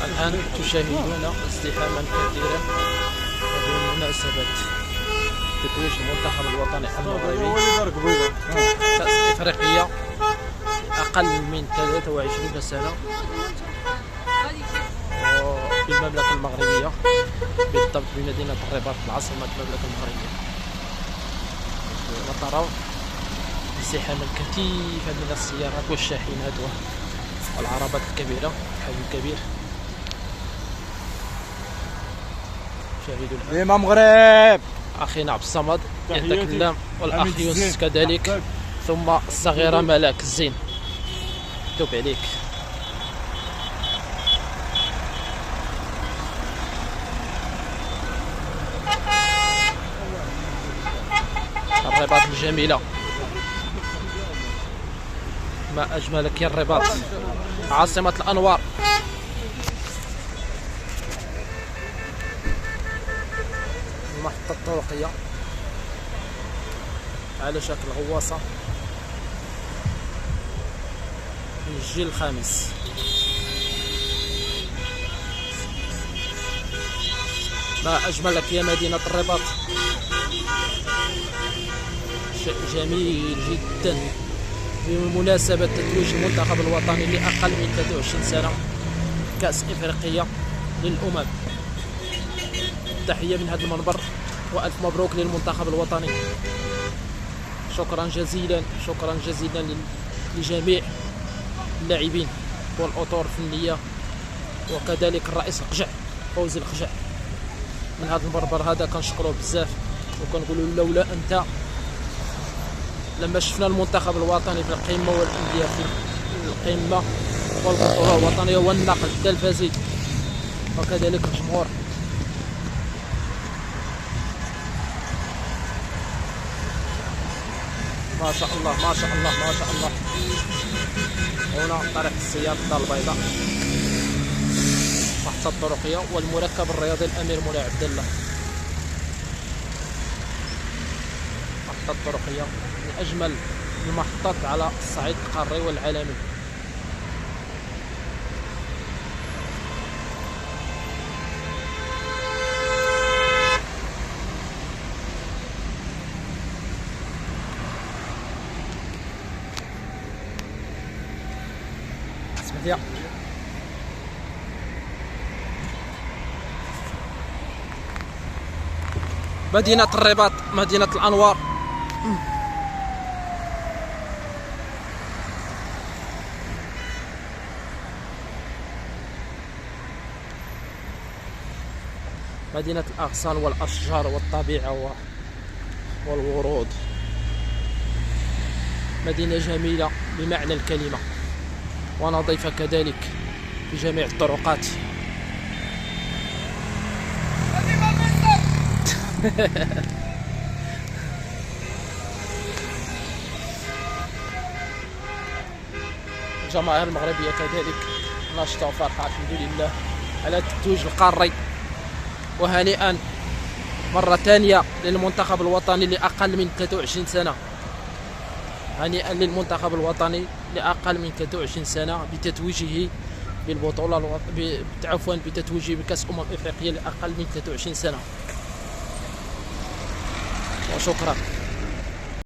الآن تشاهدون ازدحاما كثيرا بمناسبة تتويج المنتخب الوطني المغربي كأس إفريقيا أقل من 23 سنة في المملكة المغربية، بالضبط بمدينة الرباط العاصمة المملكة المغربية. وترون ازدحاما كثيفا من السيارات والشاحنات والعربات الكبيرة، الحجم الكبير. شاهدوا ديما مغرب. أخينا عبد الصمد يتكلم والأخ يونس كذلك، ثم الصغيرة ملاك الزين. توب عليك. الرباط الجميلة، ما أجملك يا الرباط، عاصمة الأنوار. المحطة الطرقية على شكل غواصة من الجيل الخامس. ما أجملك يا مدينة الرباط، شيء جميل جدا بمناسبة تتويج المنتخب الوطني لأقل من 23 سنة كأس إفريقيا للأمم. تحية من هذا المنبر وألف مبروك للمنتخب الوطني. شكرا جزيلا، شكرا جزيلا لجميع اللاعبين والأطر الفنية، وكذلك الرئيس القجع فوزي القجع. من هذا المنبر هذا كنشكروه بزاف، وكنقولوا لولا أنت لما شفنا المنتخب الوطني في القمة والأندية في القمة والبطولة الوطنية والنقد التلفزي، وكذلك الجمهور. ما شاء الله ما شاء الله ما شاء الله. هنا طريق السيارة الدار البيضاء، محطة الطرقية والمركب الرياضي الأمير مولاي عبد الله. محطة الطرقية من أجمل المحطات على الصعيد القاري والعالمي. مدينة الرباط، مدينة الأنوار. مدينة الأغصان والأشجار والطبيعة والورود. مدينة جميلة بمعنى الكلمة، ونظيفة كذلك في جميع الطرقات. الجماهير المغربية كذلك ناشطة وفرحة الحمد لله على التتويج القاري، وهنيئا مرة ثانية للمنتخب الوطني لأقل من 23 سنة. هنيئا للمنتخب الوطني لأقل من 23 سنة بتتويجه بالبطولة عفوا بتتويجه بكأس أفريقيا لأقل من 23 سنة. وشكرا.